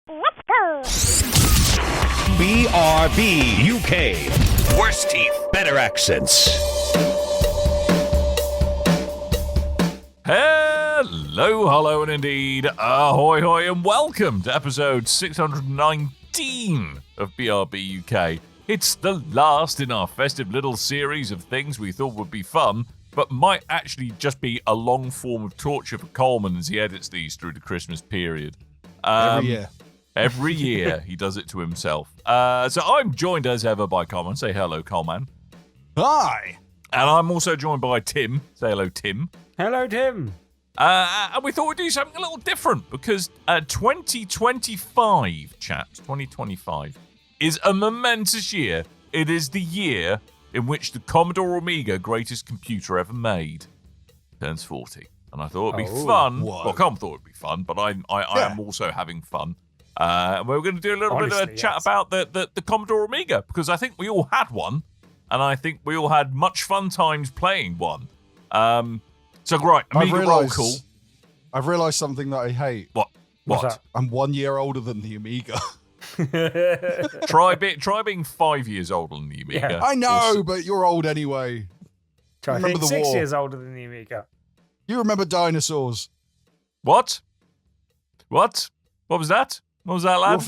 Let's go! BRB UK. Worse teeth, better accents. Hello, and indeed, ahoy, hoy, and welcome to episode 619 of BRB UK. It's the last in our festive little series of things we thought would be fun, but might actually just be a long form of torture for Coleman as he edits these through the Christmas period. Every year. Every year he does it to himself. So I'm joined as ever by Coleman. Say hello, Coleman. Hi. And I'm also joined by Tim. Say hello, Tim. Hello, Tim. And we thought we'd do something a little different because 2025, chaps, 2025 is a momentous year. It is the year in which the Commodore Amiga, greatest computer ever made, turns 40. And I thought it'd be fun. Whoa. Well, Coleman thought it'd be fun, but I am also having fun. And we're going to do a little bit of a chat about the Commodore Amiga because I think we all had one, and I think we all had much fun times playing one. So, right, Amiga roll call. I've realised something that I hate. What? What's that? I'm 1 year older than the Amiga. Try being 5 years older than the Amiga. Yeah. I know, but you're old anyway. I Remember think the 6 war. years older than the Amiga. You remember dinosaurs. What? What was that? What was that, lad?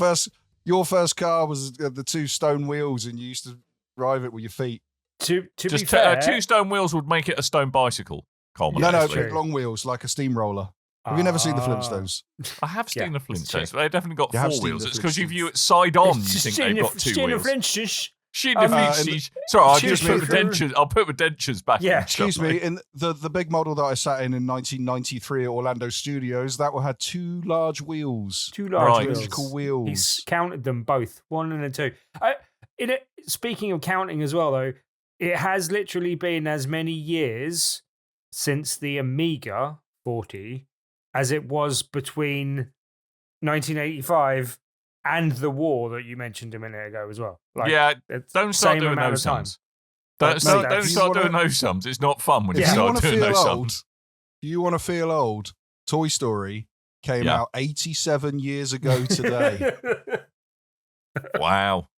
Your first car was the two stone wheels, and you used to drive it with your feet. To be Just fair, two stone wheels would make it a stone bicycle, Coleman. No, actually. big long wheels like a steamroller. Have you never seen the Flintstones? I have seen the it's Flintstones, true. but they definitely got You have four seen wheels. the It's because you Flintstones. view it side on, you think they've got two wheels. Sorry, I'll just put the dentures. I'll put the dentures back. Yeah. in stuff, Excuse me, mate. in the big model that I sat in 1993 at Orlando Studios, that had two large wheels. Two large Right. wheels. Cylindrical wheels. He's counted them both, one and a two. Speaking of counting as well, though, it has literally been as many years since the Amiga 40 as it was between 1985 and the war that you mentioned a minute ago as well. Yeah, it's don't start same doing amount those of time. sums. Don't start you doing those sums. It's not fun when you Yeah. If you start want to doing feel those old, sums. you want to feel old. Toy Story came Yeah. out 87 years ago today. Wow.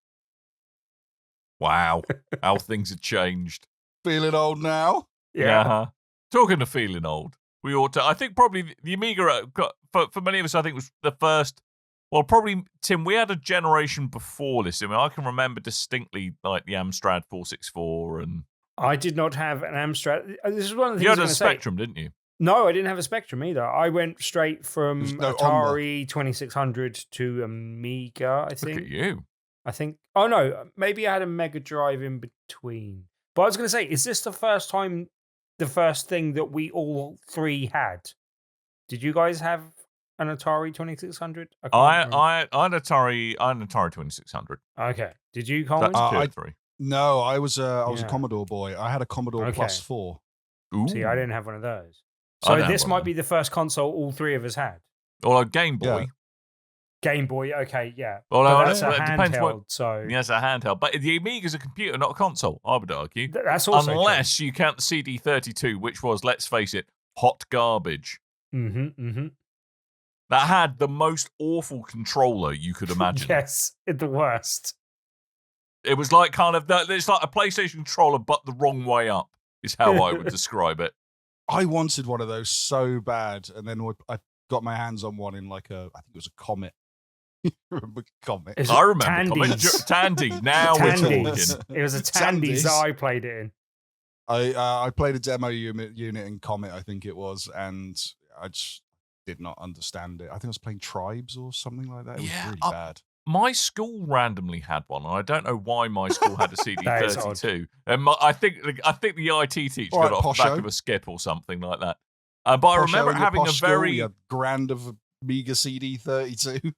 How things have changed. Feeling old now? Yeah. Uh-huh. Talking of feeling old, we ought to. I think probably the Amiga, for many of us, I think was the first. Well, probably, Tim, we had a generation before this. I mean, I can remember distinctly like the Amstrad 464 and. I did not have an Amstrad. This is one of the things You had I a was gonna say. Spectrum, didn't you? No, I didn't have a Spectrum either. I went straight from There's no Atari 2600 to Amiga, I Look think. at you. Oh, no, maybe I had a Mega Drive in between. But I was going to say, is this the first thing that we all three had? Did you guys have an Atari 2600? I had Atari 2600. Okay. Did you, Coleman? That's two I- or three. No, I was a Yeah. Commodore boy. I had a Commodore Okay. Plus 4. Ooh. See, I didn't have one of those. I So don't have this one might of be the first console all three of us had. Or a Game Boy. Yeah. Game Boy, okay, yeah. Well, But no, that's a it depends handheld, what- so Yes, a handheld. But the Amiga's a computer, not a console, I would argue. that's also Unless you count the CD32, which was, let's face it, hot garbage. Mm-hmm. That had the most awful controller you could imagine. Yes, the worst. It was like it's like a PlayStation controller, but the wrong way up, is how I would describe it. I wanted one of those so bad, and then I got my hands on one in I think it was a Comet. Remember Comet? Is I it remember. Tandy's? Tandy. Now we're Tandy's. talking. It was a Tandy's Tandy's. that I played it in. I played a demo unit in Comet, I think it was, and I just did not understand it. I think I was playing Tribes or something like that. It was really bad. My school randomly had one, and I don't know why my school had a That is CD32. And I think the IT teacher All got right, it off the back Posho. of a skip or something like that. But I Posho remember in your having a posh school, very, you had grand of Amiga CD32.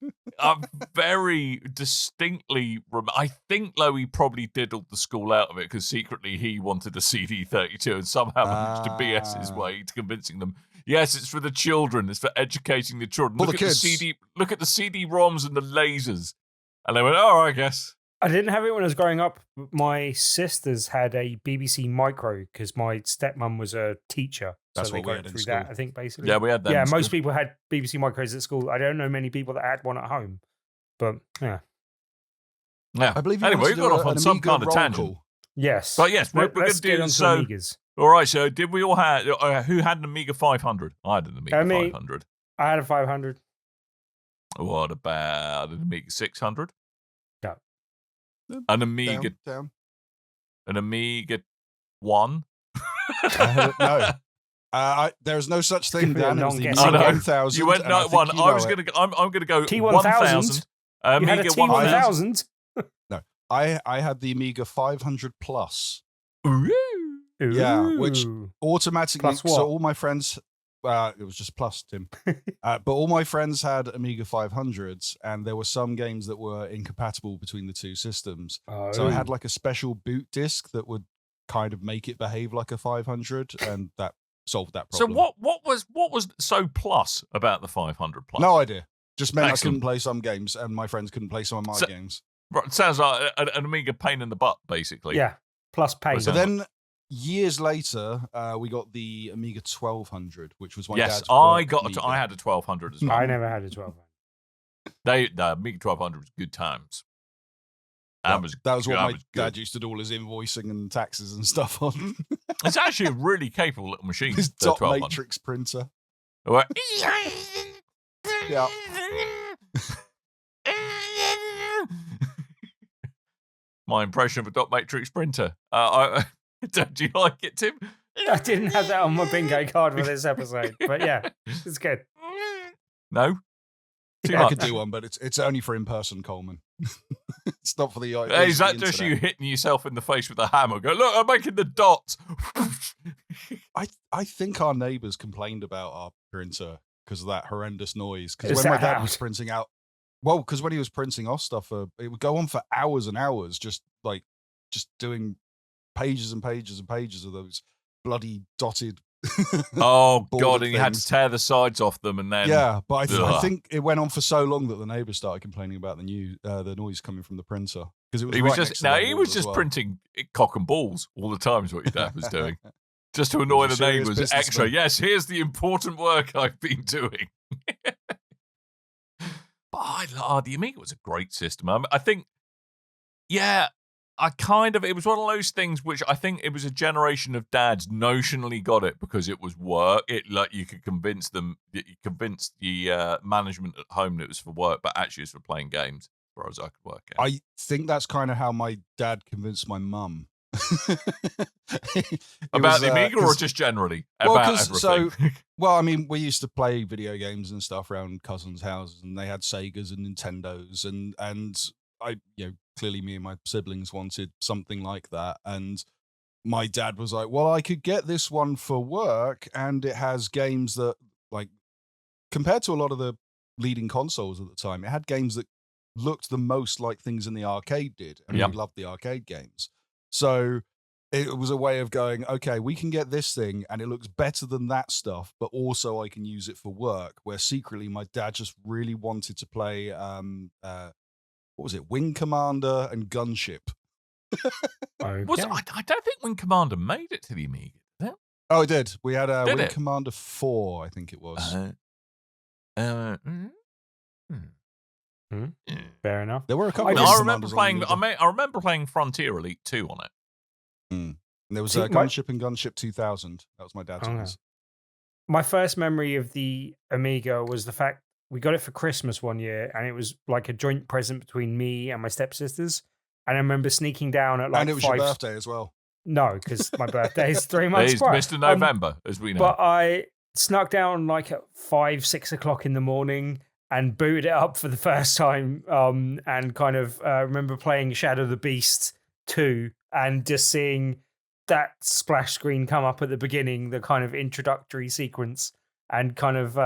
very distinctly. I think Lowy probably diddled the school out of it because secretly he wanted a CD32 and somehow managed to BS his way to convincing them. Yes, it's for the children. It's for educating the children. For Look the at kids. the CD. Look at the CD-ROMs and the lasers. And they went, oh, I guess. I didn't have it when I was growing up. My sisters had a BBC Micro because my stepmom was a teacher. That's so they what we got had it in through school. that, I think, basically. Yeah, we had that. Yeah, in most school. people had BBC Micros at school. I don't know many people that had one at home. But yeah. Yeah. I believe. Anyway, we got off on some kind of roll tangent. call. Yes. But yes, we're going Let's to get do on to so. Amigas. All right. So did we all have? Who had an Amiga 500? I had an Amiga 500. I had a 500. What about an Amiga 600? No. An Amiga. Down. An Amiga 1. No. There's no such thing, Dan. It was the non-guess. Amiga I know. 1000. You went and no think one. you I know was it. going to. I'm going to go T1000? 1000. You had a Amiga T1000? No, I had the Amiga 500 Plus. Ooh. Yeah, which Ooh. automatically. Plus what? So all my friends. It was just plus, Tim. But all my friends had Amiga 500s, and there were some games that were incompatible between the two systems. So I had like a special boot disk that would kind of make it behave like a 500, and that solved that problem. So what was so plus about the 500 plus? No idea. Just meant Excellent. I couldn't play some games, and my friends couldn't play some of my games. Right, sounds like an Amiga pain in the butt, basically. Yeah. Plus pain. So then, years later, we got the Amiga 1200, which was my yes, dad's I work got. Amiga. I had a 1200 as well. I never had a 1200. The Amiga 1200 was good times. That was what my good. dad used to do all his invoicing and taxes and stuff on. It's actually a really capable little machine. His the dot 1200. matrix printer. Well, Yeah. My impression of a dot matrix printer. Don't you like it, Tim? I didn't have that on my bingo card for this episode, but yeah, it's good. No. Too I much. could do one, but it's only for in-person, Coleman. It's not for the. Hey, is that the just you internet. hitting yourself in the face with a hammer? Go, look, I'm making the dots. I think our neighbours complained about our printer because of that horrendous noise. Because Is when my that dad was loud? printing out, because when he was printing off stuff, it would go on for hours and hours, just doing pages and pages and pages of those bloody dotted. Oh, bordered God, and you had to things. tear the sides off them and then... Yeah, but I Ugh. think it went on for so long that the neighbours started complaining about the noise coming from the printer because it was. He was right next just to their he wall was as just well. printing cock and balls all the time is what your dad was doing. Just to annoy the He's a serious neighbours extra. businessman. Yes, here's the important work I've been doing. But the Amiga was a great system. I think, yeah, it was one of those things which I think it was a generation of dads notionally got it because it was work. You could convince them, you convinced the management at home that it was for work, but actually it's for playing games, as far as I could work out. I think that's kind of how my dad convinced my mum. About the Amiga or just generally? Well, about 'cause- everything? Well, I mean, we used to play video games and stuff around cousins' houses, and they had Segas and Nintendos, and I, clearly me and my siblings wanted something like that, and my dad was like, "Well, I could get this one for work, and it has games that, like, compared to a lot of the leading consoles at the time, it had games that looked the most like things in the arcade did, and Yep. we loved the arcade games." So it was a way of going, okay, we can get this thing and it looks better than that stuff, but also I can use it for work, where secretly my dad just really wanted to play, what was it, Wing Commander and Gunship. Okay. I don't think Wing Commander made it to the Amiga, did it? Oh, it did. We had Did Wing it? Commander 4, I think it was. Fair enough. There were a couple No, of I Wing remember Commanders on playing. the Amiga. I remember playing Frontier Elite 2 on it. And there was See, Gunship and Gunship 2000. That was my dad's Okay. ones. My first memory of the Amiga was the fact we got it for Christmas one year, and it was like a joint present between me and my stepsisters. And I remember sneaking down at like And it was 5. your birthday as well. No, because my birthday is 3 months He's prior. Mr. November, as we know. But I snuck down like at 5, 6 o'clock in the morning and booted it up for the first time. And kind of remember playing Shadow of the Beast 2 and just seeing that splash screen come up at the beginning, the kind of introductory sequence, and kind of,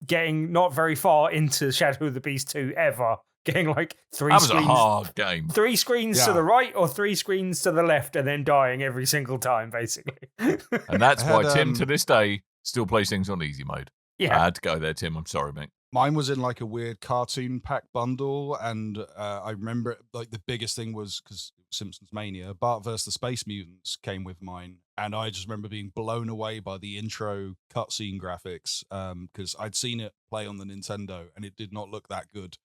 getting not very far into Shadow of the Beast 2 ever. Getting like that was screens. a hard game. 3 screens to Yeah. the right or 3 screens to the left, and then dying every single time, basically. And that's I why had, Tim, to this day, still plays things on easy mode. Yeah. I had to go there, Tim. I'm sorry, mate. Mine was in like a weird cartoon pack bundle, and I remember like the biggest thing was because Simpsons Mania, Bart vs the Space Mutants came with mine, and I just remember being blown away by the intro cutscene graphics because I'd seen it play on the Nintendo, and it did not look that good.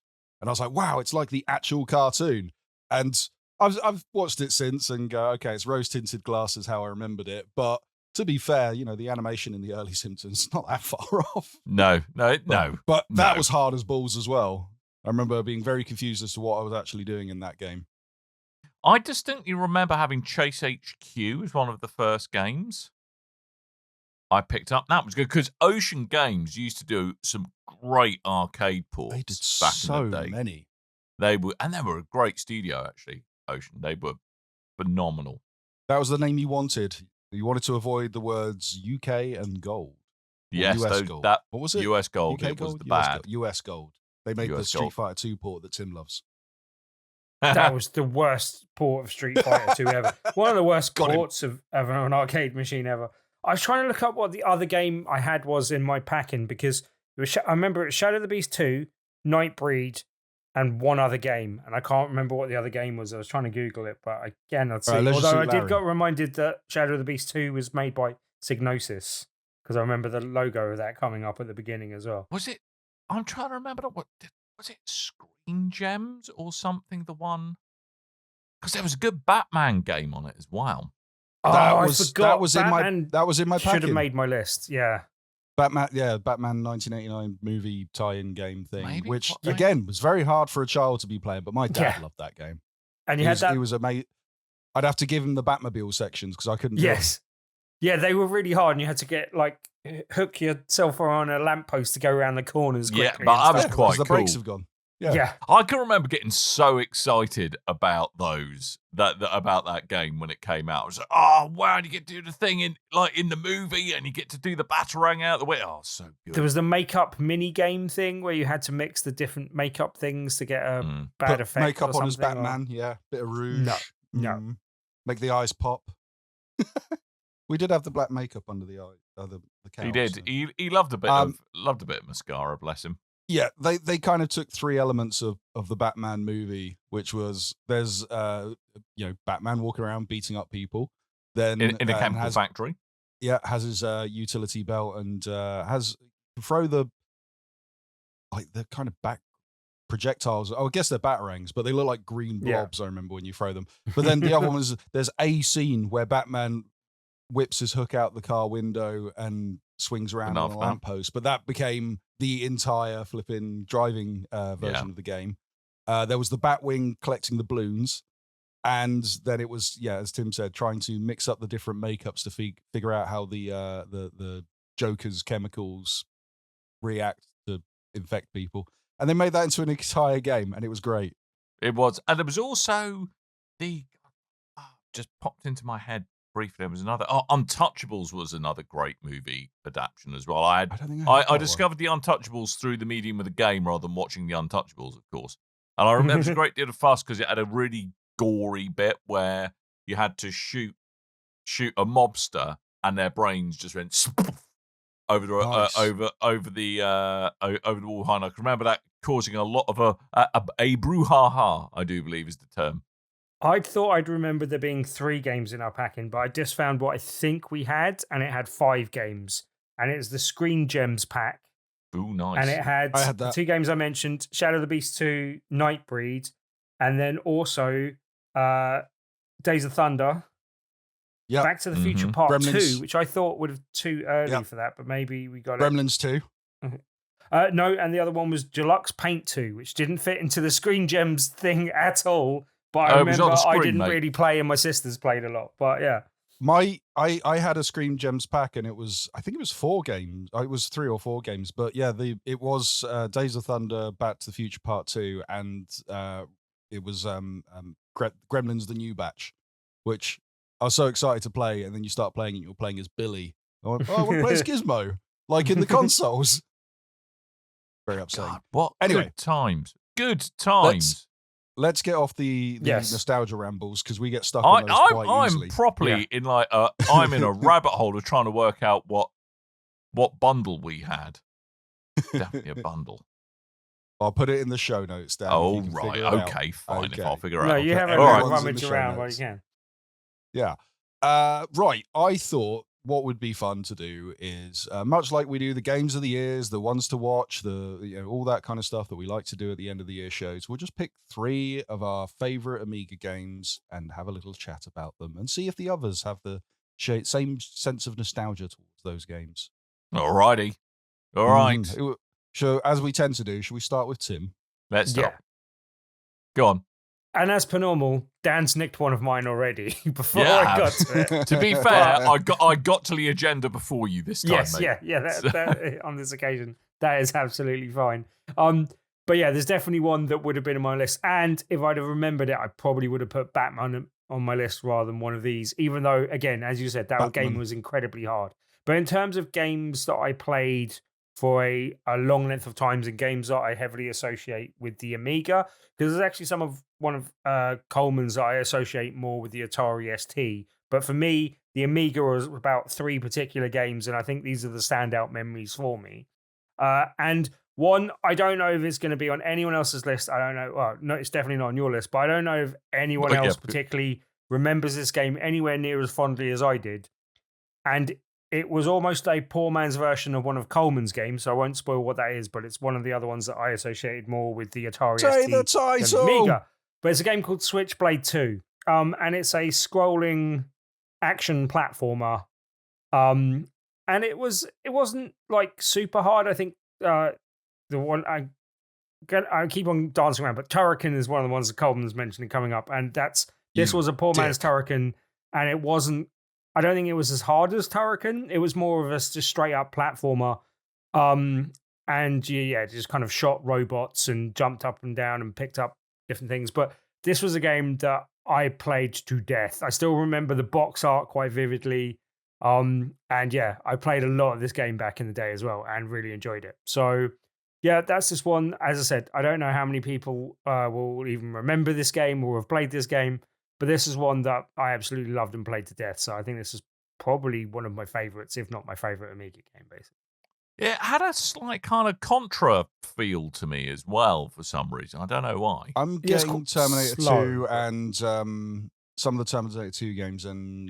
And I was like, wow, it's like the actual cartoon. And I've watched it since and go, okay, it's rose-tinted glasses how I remembered it. But to be fair, the animation in the early Simpsons not that far off. No. But that was hard as balls as well. I remember being very confused as to what I was actually doing in that game. I distinctly remember having Chase HQ as one of the first games I picked up. That was good because Ocean Games used to do some great arcade ports. They did back so in the day. many. They were a great studio actually. Ocean, they were phenomenal. That was the name you wanted. You wanted to avoid the words UK and gold. Yes, US gold. What was it? US gold. UK it was gold? the US bad. gold. US gold. They made US the Street gold. Fighter 2 port that Tim loves. That was the worst port of Street Fighter 2 ever. One of the worst ports of an arcade machine ever. I was trying to look up what the other game I had was in my packing because it was, I remember it was Shadow of the Beast 2, Nightbreed, and one other game. And I can't remember what the other game was. I was trying to Google it, but again, I'd see. Although I did get reminded that Shadow of the Beast 2 was made by Psygnosis because I remember the logo of that coming up at the beginning as well. Was it? I'm trying to remember. Was it Screen Gems or something? The one because there was a good Batman game on it as well. I forgot. That was in my packing. Should have made my list. Yeah. Batman 1989 movie tie-in game thing, Maybe? which again was very hard for a child to be playing, but my dad loved that game. And you had that. He was amazing. I'd have to give him the Batmobile sections because I couldn't. Yes. Yeah, they were really hard, and you had to get hook yourself on a lamppost to go around the corners quickly. Yeah, but that was quite cool. The brakes have gone. Yeah. I can remember getting so excited about about that game when it came out. I was like, oh wow, you get to do the thing in the movie and you get to do the batarang out the way. Oh, so good. There was the makeup mini game thing where you had to mix the different makeup things to get a bad effect. Makeup on as Batman, bit of rouge. No. Make the eyes pop. We did have the black makeup under the eye, the cowl. He did. So. He loved a bit of mascara, bless him. Yeah, they kind of took three elements of the Batman movie, which was there's Batman walking around beating up people, then in a chemical factory. Yeah, has his utility belt and has throw the kind of back projectiles. Oh, I guess they're batarangs, but they look like green blobs. I remember when you throw them. But then the other one was there's a scene where Batman whips his hook out the car window and swings around on a lamppost, but that became the entire flipping driving version of the game. There was the Batwing collecting the balloons, and then it was as Tim said, trying to mix up the different makeups to figure out how the Joker's chemicals react to infect people, and they made that into an entire game, and it was great. It was, and there was also just popped into my head briefly. There was another. Untouchables was another great movie adaptation as well. I discovered the Untouchables through the medium of the game rather than watching the Untouchables, of course. And I remember there was a great deal of fuss because it had a really gory bit where you had to shoot a mobster and their brains just went over the over the wall behind. I can remember that causing a lot of a brouhaha, I do believe is the term. I thought I'd remember there being 3 games in our packing, but I just found what I think we had, and it had 5 games. And it was the Screen Gems pack. Ooh, nice. And it had the 2 games I mentioned, Shadow of the Beast 2, Nightbreed, and then also Days of Thunder. Yeah. Back to the Future Part Gremlins. 2, which I thought would have too early for that, but maybe we got Gremlins 2. No, and the other one was Deluxe Paint 2, which didn't fit into the Screen Gems thing at all. But I remember I didn't really play, and my sisters played a lot. But yeah, I had a Screen Gems pack, and I think it was 4 games. It was 3 or 4 games, but yeah, it was Days of Thunder, Back to the Future Part 2, and it was Gremlins: The New Batch, which I was so excited to play. And then you start playing it, you're playing as Billy. I went, I want to play as Gizmo, like in the consoles. Very upsetting. God, what anyway, good times. Let's get off the nostalgia rambles because we get stuck on those quite easily. I'm properly in I'm in a rabbit hole of trying to work out what bundle we had. Definitely a bundle. I'll put it in the show notes, Dan. Oh, right. Okay, fine. Okay. If I'll figure it out. No, you haven't right. rummaged around while you can. Yeah. Right. I thought what would be fun to do is, much like we do the games of the years, the ones to watch, all that kind of stuff that we like to do at the end of the year shows, we'll just pick 3 of our favorite Amiga games and have a little chat about them and see if the others have the same sense of nostalgia towards those games. Alrighty. All right. So, as we tend to do, should we start with Tim? Let's start. Go on. And as per normal, Dan's nicked one of mine already before I got to it. To be fair, I got to the agenda before you this time, Yes, mate. that, on this occasion, that is absolutely fine. But yeah, there's definitely one that would have been on my list. And if I'd have remembered it, I probably would have put Batman on my list rather than one of these, even though, again, as you said, that game was incredibly hard. But in terms of games that I played for a long length of times and games that I heavily associate with the Amiga, because there's actually one of Coleman's that I associate more with the Atari ST. But for me, the Amiga was about 3 particular games, and I think these are the standout memories for me. And one, I don't know if it's going to be on anyone else's list. I don't know. Well, no, it's definitely not on your list, but I don't know if anyone else particularly remembers this game anywhere near as fondly as I did. And it was almost a poor man's version of one of Coleman's games, so I won't spoil what that is, but it's one of the other ones that I associated more with the Atari ST the title! than the Amiga. But it's a game called Switchblade 2, and it's a scrolling action platformer. And it wasn't like super hard. I think the one I keep on dancing around, but Turrican is one of the ones that Coleman's mentioning coming up, and this was a poor man's Turrican, and it wasn't. I don't think it was as hard as Turrican. It was more of a just straight up platformer. And just kind of shot robots and jumped up and down and picked up different things. But this was a game that I played to death. I still remember the box art quite vividly. And yeah, I played a lot of this game back in the day as well and really enjoyed it. So yeah, that's just one. As I said, I don't know how many people will even remember this game or have played this game. But this is one that I absolutely loved and played to death. So I think this is probably one of my favorites, if not my favorite Amiga game, basically. Yeah, it had a slight kind of Contra feel to me as well for some reason. I don't know why. I'm getting Terminator 2 and some of the Terminator 2 games and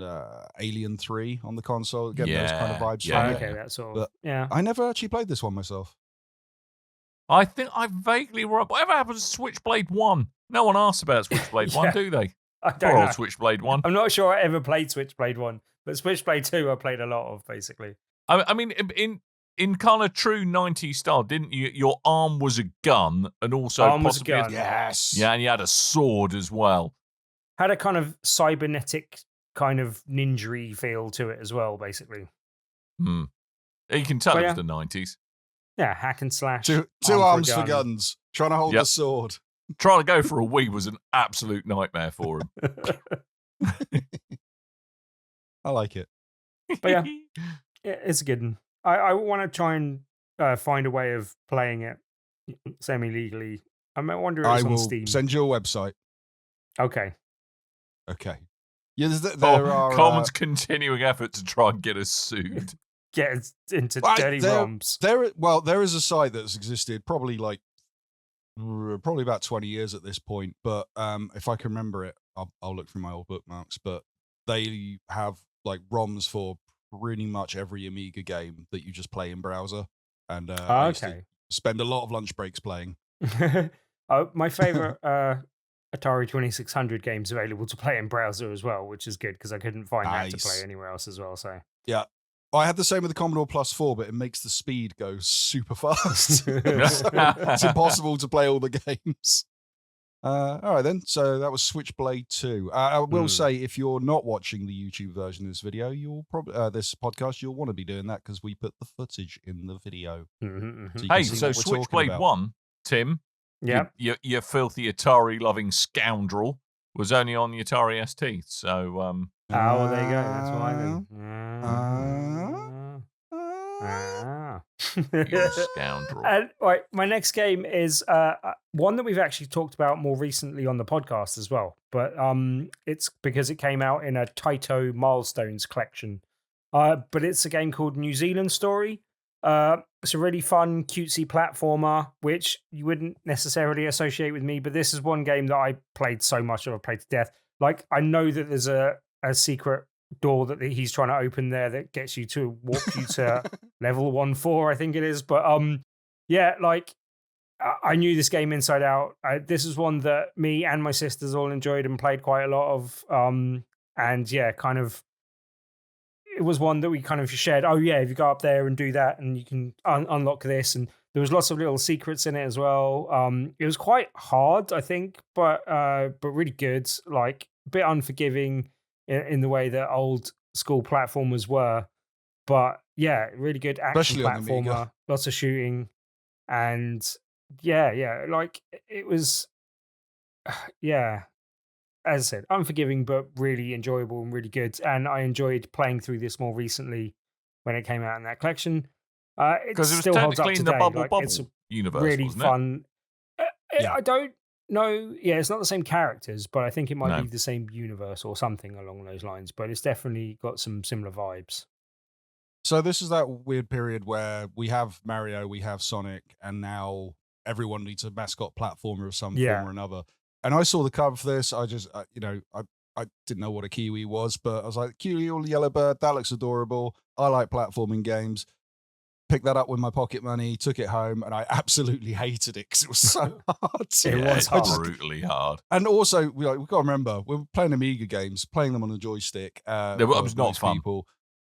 Alien 3 on the console. Getting those kind of vibes from it. Okay, that's sort of, I never actually played this one myself. I think I vaguely... Whatever happened to Switchblade 1? No one asks about Switchblade 1, do they? I don't know. Switchblade 1. I'm not sure I ever played Switchblade 1, but Switchblade 2 I played a lot of, basically. I mean, in kind of true 90s style, didn't you? Your arm was a gun and also possibly... Yes. Yeah, and you had a sword as well. Had a kind of cybernetic kind of ninja feel to it as well, basically. You can tell it was the 90s. Yeah, hack and slash. Two arms for guns. Trying to hold the sword. Trying to go for a Wii was an absolute nightmare for him. I like it. But yeah, it's a good one. I want to try and find a way of playing it semi-legally. I wonder if it's on Steam. I will send you a website. Okay. Yeah, there are Coleman's continuing effort to try and get us sued. Get into dirty ROMs. There is a site that's existed probably about 20 years at this point, but if I can remember it, I'll look through my old bookmarks, but they have like ROMs for pretty much every Amiga game that you just play in browser, and I used to spend a lot of lunch breaks playing. My favorite Atari 2600 games available to play in browser as well, which is good because I couldn't find that to play anywhere else as well. So yeah, I had the same with the Commodore Plus 4, but it makes the speed go super fast. So it's impossible to play all the games. All right, then. So that was Switchblade 2. I will say, if you're not watching the YouTube version of this video, you'll probably this podcast, you'll want to be doing that because we put the footage in the video. So Switchblade 1, Tim, your filthy Atari-loving scoundrel, was only on the Atari ST. So, well, there you go. That's why then. You scoundrel. And, right, my next game is one that we've actually talked about more recently on the podcast as well, but it's because it came out in a Taito Milestones collection. But it's a game called New Zealand Story. It's a really fun, cutesy platformer, which you wouldn't necessarily associate with me, but this is one game that I played so much of, I played to death. Like, I know that there's a secret door that he's trying to open there that gets you to walk you to level 1-4, I think it is. But yeah, like I knew this game inside out. This is one that me and my sisters all enjoyed and played quite a lot of. And yeah, kind of, it was one that we kind of shared. Oh yeah, if you go up there and do that, and you can unlock this, and there was lots of little secrets in it as well. It was quite hard, I think, but really good. Like a bit unforgiving in the way that old school platformers were, but yeah, really good action Especially on Amiga. platformer. Lots of shooting, and yeah, like it was, yeah. As I said, unforgiving, but really enjoyable and really good. And I enjoyed playing through this more recently when it came out in that collection. It Because it was still holds up technically in today. the Bubble It's universe, really wasn't fun. Yeah. I don't know. Yeah, it's not the same characters, but I think it might No. be the same universe or something along those lines. But it's definitely got some similar vibes. So this is that weird period where we have Mario, we have Sonic, and now everyone needs a mascot platformer of some Yeah. form or another. And I saw the cover for this. I just, I didn't know what a Kiwi was, but I was like, Kiwi or yellow bird, that looks adorable. I like platforming games. Picked that up with my pocket money, took it home, and I absolutely hated it because it was so hard. It Yeah, was it's hard. brutally hard. And also, we've got to remember, we're playing Amiga games, playing them on a joystick. It was for not most fun. people.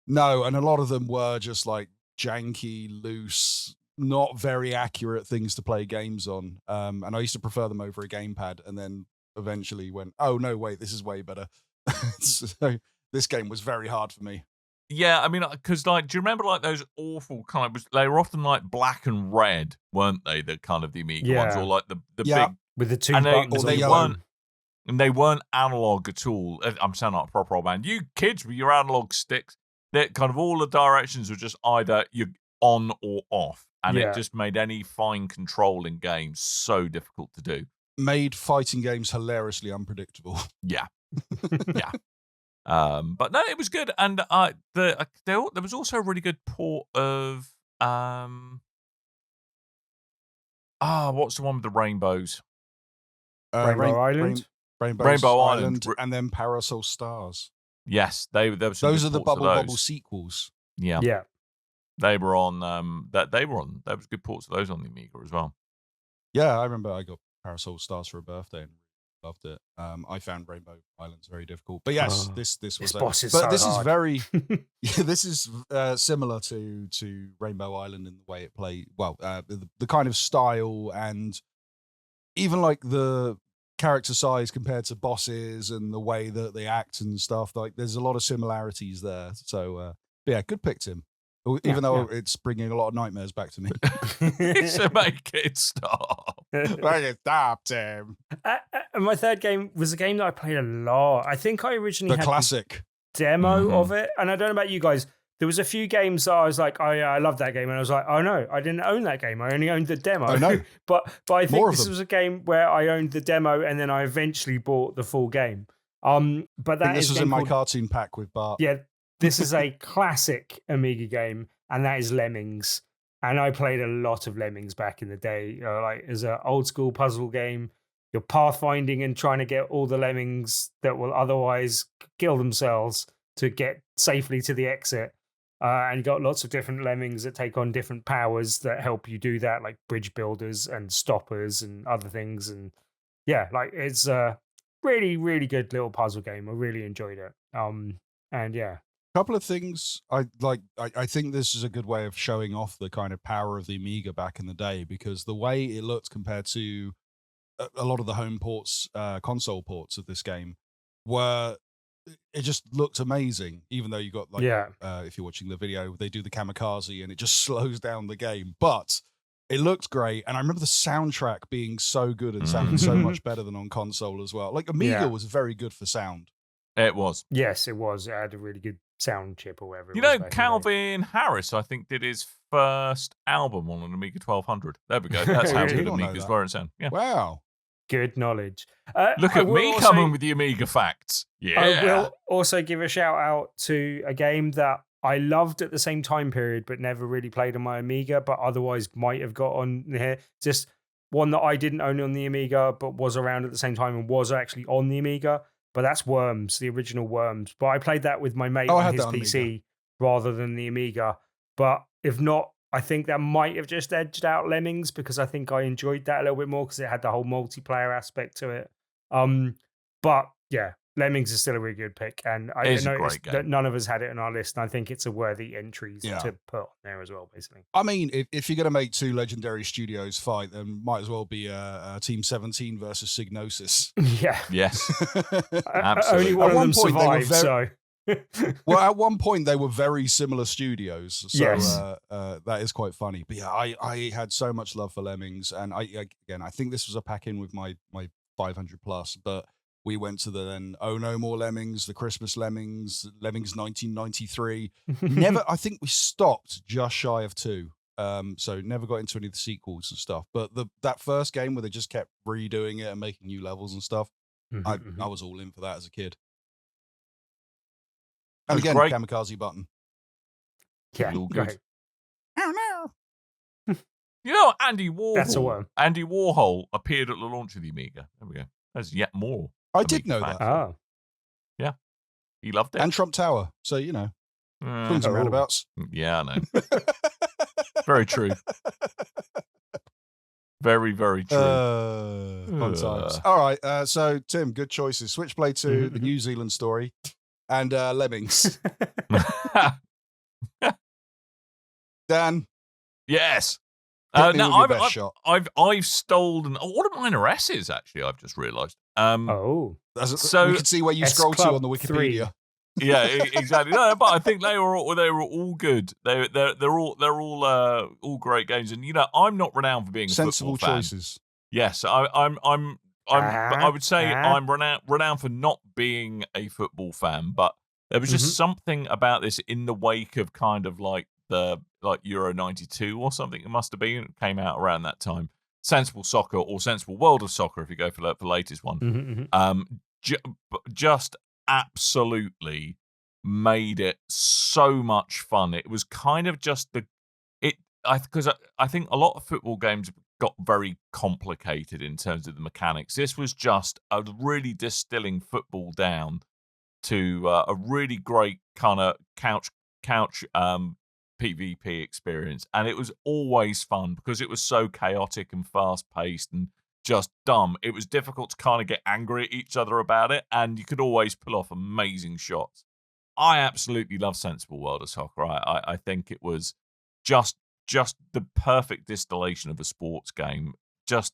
No, and a lot of them were just like janky, loose, not very accurate things to play games on. And I used to prefer them over a gamepad, and then eventually went, oh, no, wait, this is way better. So this game was very hard for me. Yeah, I mean, because like, do you remember like those awful kind of? They were often like black and red, weren't they? The kind of the Amiga ones, Yeah. or like the Yeah. big, With the two and they- buttons or on they the yellow. bottom. and they weren't analog at all. I'm sounding like a proper old man. You kids with your analog sticks, that kind of all the directions were just either you're on or off, and Yeah. it just made any fine control in games so difficult to do. Made fighting games hilariously unpredictable. Yeah, yeah. But no, it was good, and there was also a really good port of what's the one with the rainbows? Rainbow Island? Rainbow Island. Island, and then Parasol Stars. Yes, there were some Those good are the ports of Bubble those. sequels. Yeah, Yeah. they were on. There was good ports of those on the Amiga as well. Yeah, I remember I got Parasol Stars for a birthday and loved it. I found Rainbow Islands very difficult, but yes, Oh, this This was. boss is but so this hard. is very. Yeah, this is similar to Rainbow Island in the way it played. Well, the kind of style and even like the character size compared to bosses and the way that they act and stuff. Like, there's a lot of similarities there. So, but yeah, good pick, Tim. Even though it's bringing a lot of nightmares back to me. So make it stop. Make it stop, Tim. And my third game was a game that I played a lot. I think I originally The had classic. the demo Mhm. of it, and I don't know about you guys. There was a few games that I was like, oh yeah, I love that game, and I was like, oh no, I didn't own that game. I only owned the demo. Oh, no. but I think More of this them. was a game where I owned the demo, and then I eventually bought the full game. But I that think this is was a in game my called- cartoon pack with Bart. Yeah, this is a classic Amiga game, and that is Lemmings. And I played a lot of Lemmings back in the day. Like, as an old school puzzle game, you're pathfinding and trying to get all the lemmings that will otherwise kill themselves to get safely to the exit. And you got lots of different lemmings that take on different powers that help you do that, like bridge builders and stoppers and other things. And yeah, like, it's a really, really good little puzzle game. I really enjoyed it. And yeah. Couple of things I like. I think this is a good way of showing off the kind of power of the Amiga back in the day, because the way it looked compared to a lot of the home ports, console ports of this game, were it just looked amazing. Even though you got like, Yeah. if you're watching the video, they do the kamikaze and it just slows down the game, but it looked great. And I remember the soundtrack being so good and sounding so much better than on console as well. Like, Amiga Yeah. was very good for sound. It was. Yes, it was. It had a really good sound chip or whatever. You it was know, back in the day. Calvin Harris, I think, did his first album on an Amiga 1200. There we go. That's how Really? good I know Amigas that. were in sound. Yeah. Wow. Good knowledge. Look I at will me also- coming with the Amiga facts. Yeah. I will also give a shout out to a game that I loved at the same time period, but never really played on my Amiga, but otherwise might have got on here. Just one that I didn't own on the Amiga, but was around at the same time and was actually on the Amiga. but that's Worms, the original Worms. But I played that with my mate I on had his that on PC rather than the Amiga. But if not, I think that might have just edged out Lemmings because I think I enjoyed that a little bit more because it had the whole multiplayer aspect to it. But yeah, Lemmings is still a really good pick, and I It's a noticed great that game. none of us had it on our list, and I think it's a worthy entry Yeah. to put on there as well, basically. I mean, if you're going to make two legendary studios fight, then might as well be Team 17 versus Signosis. Yeah. Yes. Only one At of one them point, they were survived, so. Well, at one point they were very similar studios, so Yes. that is quite funny. But yeah, I had so much love for Lemmings, and I think this was a pack in with my 500 plus, but we went to the then No More Lemmings, the Christmas Lemmings 1993. Never, I think we stopped just shy of 2. So never got into any of the sequels and stuff. But that first game where they just kept redoing it and making new levels and stuff, I was all in for that as a kid. And again, great. kamikaze button. Yeah, All good. great. You know, Andy Warhol. That's a worm. Andy Warhol appeared at the launch of the Amiga. There we go. There's yet more. I did know that. Oh. Yeah. He loved it. And Trump Tower. So, you know, swings and Oh. roundabouts. Yeah, I know. Very true. Very, very true. Fun times. All right. So, Tim, good choices. Switchblade 2, the New Zealand story, and Lemmings. Dan. Yes. Hit me now with your best shot. I've stolen. Oh, what are mine are S's actually? I've just realised. Oh, so you can see where you S scroll to Club on the Wikipedia. yeah, exactly. No, but I think they were all good. They're all great games, and you know I'm not renowned for being a Sensible football fan. choices. Yes, I would say I'm renowned for not being a football fan, but there was just something about this in the wake of kind of like Euro 92 or something. It must have been. It came out around that time. Sensible Soccer or Sensible World of Soccer, if you go for the latest one. Just absolutely made it so much fun. It was kind of just because I think a lot of football games got very complicated in terms of the mechanics. This was just a really distilling football down to a really great kind of couch PvP experience, and it was always fun because it was so chaotic and fast paced and just dumb. It was difficult to kind of get angry at each other about it, and you could always pull off amazing shots. I absolutely love Sensible World of Soccer. I think it was just the perfect distillation of a sports game, just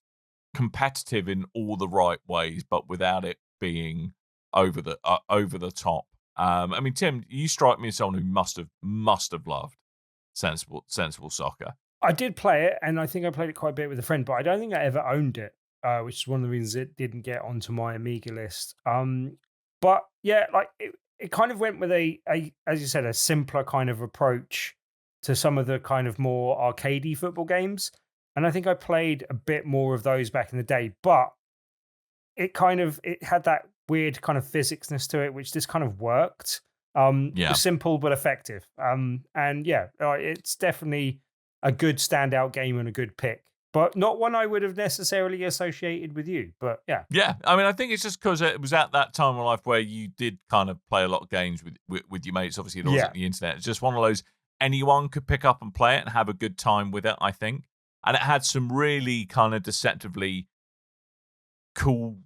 competitive in all the right ways, but without it being over the top. I mean, Tim, you strike me as someone who must have loved Sensible Soccer. I did play it, and I think I played it quite a bit with a friend, but I don't think I ever owned it, which is one of the reasons it didn't get onto my Amiga list. But yeah, like it kind of went with a as you said, a simpler kind of approach to some of the kind of more arcadey football games, and I think I played a bit more of those back in the day. But it had that weird kind of physicsness to it, which just kind of worked. Simple but effective. And yeah, it's definitely a good standout game and a good pick, but not one I would have necessarily associated with you. But yeah. Yeah, I mean, I think it's just because it was at that time in life where you did kind of play a lot of games with your mates. Obviously, it wasn't the internet. It's just one of those anyone could pick up and play it and have a good time with it, I think. And it had some really kind of deceptively cool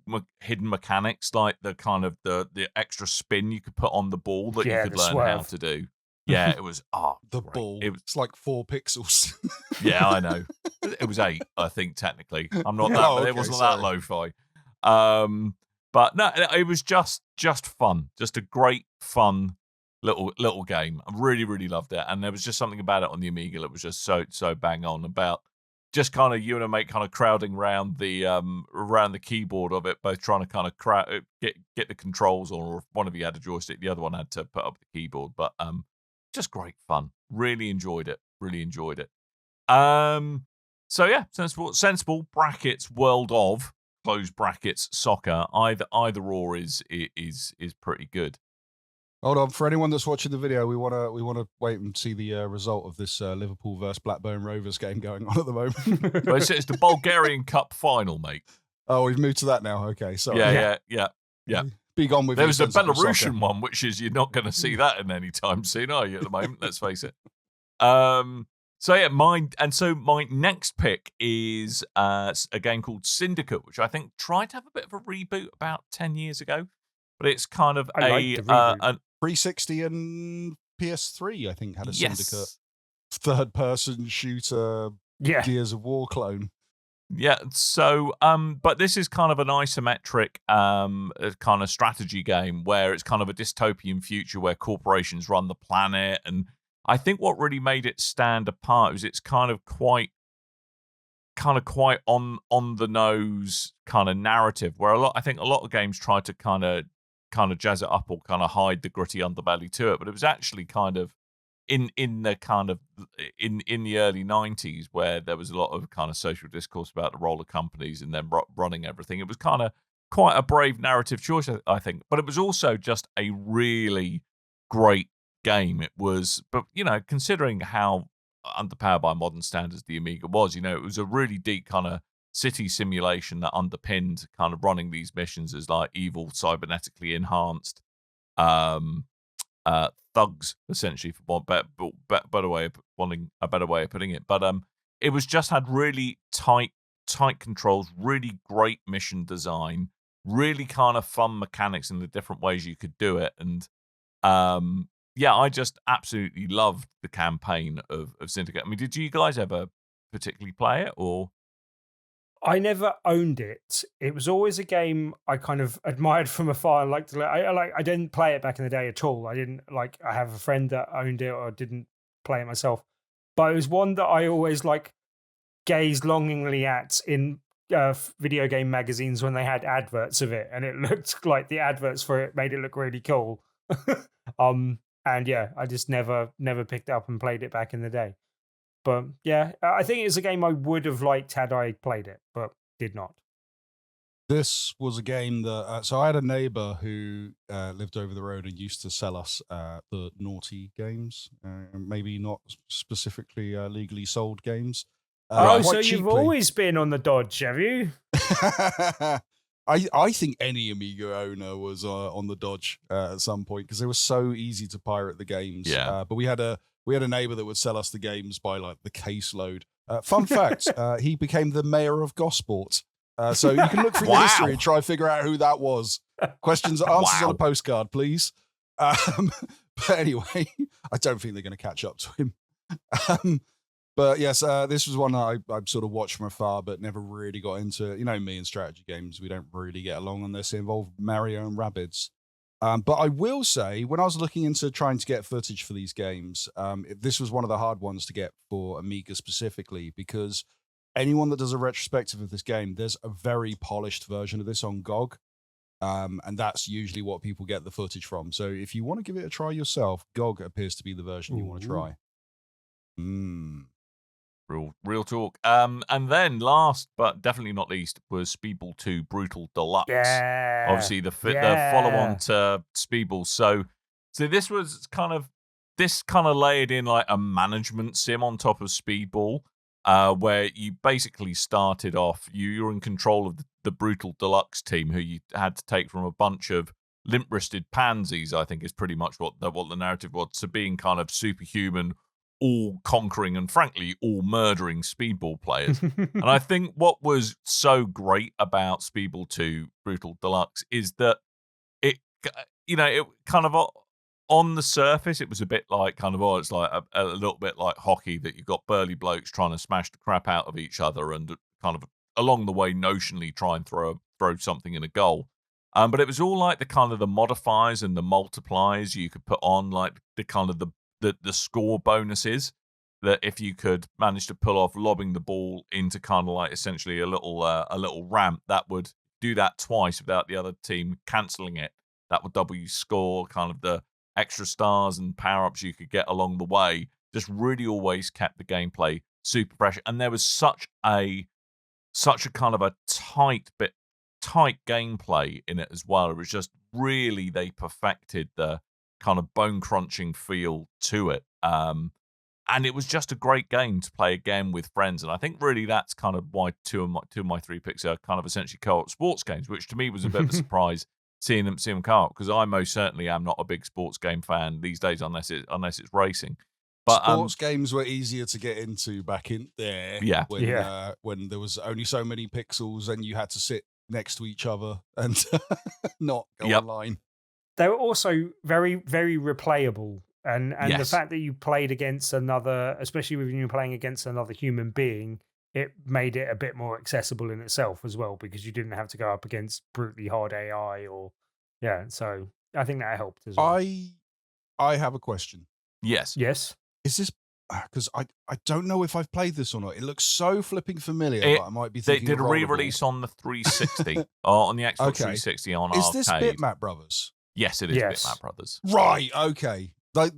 hidden mechanics, like the kind of the extra spin you could put on the ball that you could learn how to do. Yeah, it was the great. ball. It's like 4 pixels. Yeah, I know. It was 8, I think, technically. I'm not that, but it wasn't that lo-fi. But no, it was just fun. Just a great fun little game. I really, really loved it. And there was just something about it on the Amiga that was just so bang on about just kind of you and a mate kind of crowding around the keyboard of it, both trying to kind of get the controls on, or if one of you had a joystick, the other one had to put up the keyboard. But just great fun. Really enjoyed it. So yeah, sensible brackets world of close brackets soccer. Either or is pretty good. Hold on, for anyone that's watching the video, we want to wait and see the result of this Liverpool versus Blackburn Rovers game going on at the moment. Well, it's the Bulgarian Cup final, mate. Oh, we've moved to that now. Okay, sorry. Yeah. Be gone with There your was a sensible soccer. Belarusian one, which is you're not going to see that in any time soon, are you? At the moment, let's face it. My next pick is a game called Syndicate, which I think tried to have a bit of a reboot about 10 years ago, but it's kind of I like the reboot. 360 and PS3, I think, had a Syndicate yes. third-person shooter Yeah. Gears of War clone. Yeah, so but this is kind of an isometric kind of strategy game where it's kind of a dystopian future where corporations run the planet, and I think what really made it stand apart was it's kind of quite on the nose kind of narrative where I think a lot of games try to kind of jazz it up or kind of hide the gritty underbelly to it, but it was actually kind of in the early 90s where there was a lot of kind of social discourse about the role of companies and them running everything. It was kind of quite a brave narrative choice, I think, but it was also just a really great game. It was, but considering how underpowered by modern standards the Amiga was, it was a really deep kind of city simulation that underpinned kind of running these missions as like evil cybernetically enhanced thugs, essentially, for one better way of putting it. But it was just had really tight controls, really great mission design, really kind of fun mechanics in the different ways you could do it, and I just absolutely loved the campaign of Syndicate. I mean, did you guys ever particularly play it, or? I never owned it. It was always a game I kind of admired from afar. I didn't play it back in the day at all. I have a friend that owned it or didn't play it myself. But it was one that I always gazed longingly at in video game magazines when they had adverts of it, and it looked like the adverts for it made it look really cool. And yeah, I just never picked it up and played it back in the day. But yeah, I think it's a game I would have liked had I played it, but did not. This was a game that... so I had a neighbor who lived over the road and used to sell us the naughty games, maybe not specifically legally sold games. So you've always been on the dodge, have you? I think any Amiga owner was on the dodge at some point because they were so easy to pirate the games. Yeah. But we had a neighbor that would sell us the games by the caseload. Fun fact, he became the mayor of Gosport. So you can look through the history and try to figure out who that was. Answers on a postcard, please. But anyway, I don't think they're going to catch up to him. But yes, this was one I sort of watched from afar, but never really got into. Me and strategy games, we don't really get along unless they involve Mario and Rabbids. But I will say, when I was looking into trying to get footage for these games, this was one of the hard ones to get for Amiga specifically, because anyone that does a retrospective of this game, there's a very polished version of this on GOG. And that's usually what people get the footage from. So if you want to give it a try yourself, GOG appears to be the version you want to try. Real talk. And then last but definitely not least was Speedball 2 Brutal Deluxe. Yeah. Obviously the follow-on to Speedball. So this was kind of layered in like a management sim on top of Speedball, where you basically started off, you're in control of the Brutal Deluxe team, who you had to take from a bunch of limp-wristed pansies, I think is pretty much what the narrative was, to being kind of superhuman, all conquering and frankly all murdering Speedball players. And I think what was so great about Speedball 2 Brutal Deluxe is that it kind of on the surface it was a bit like it's like a little bit like hockey, that you've got burly blokes trying to smash the crap out of each other and kind of along the way notionally try and throw something in a goal. But it was all like the kind of the modifiers and the multipliers you could put on, like the kind of the score bonuses, that if you could manage to pull off lobbing the ball into kind of like essentially a little ramp, that would do that twice without the other team cancelling it. That would double your score. Kind of the extra stars and power-ups you could get along the way just really always kept the gameplay super fresh. And there was such a kind of a tight gameplay in it as well. It was just really, they perfected the kind of bone-crunching feel to it. And it was just a great game to play again with friends. And I think really that's kind of why two of my three picks are kind of essentially co-op sports games, which to me was a bit of a surprise, seeing them come up, because I most certainly am not a big sports game fan these days, unless it's racing. But sports games were easier to get into back in there. Yeah. When there was only so many pixels and you had to sit next to each other and not go online. They were also very, very replayable. And the Yes. fact that you played against another, especially when you were playing against another human being, it made it a bit more accessible in itself as well, because you didn't have to go up against brutally hard AI so I think that helped as well. I have a question. Yes. Is this because I don't know if I've played this or not? It looks so flipping familiar, but I might be thinking they did a Rollerball. re-release on the 360 on the Xbox 360 on Is arcade. this Bitmap Brothers? Yes, it is Bitmap Brothers. Right, okay. The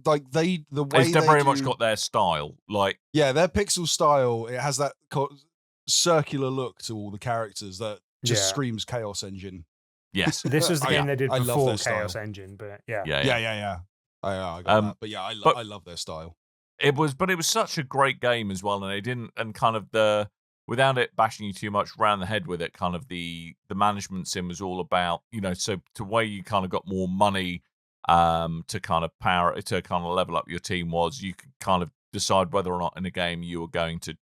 way They've very much got their style. Like, yeah, their pixel style. It has that circular look to all the characters that just screams Chaos Engine. Yes, this was the game they did before Chaos style. Engine, but yeah. I got that. But yeah, I love their style. It was such a great game as well, and they didn't, and kind of without it bashing you too much around the head with it, kind of the management sim was all about, so to where you kind of got more money to kind of level up your team was, you could kind of decide whether or not in a game you were going to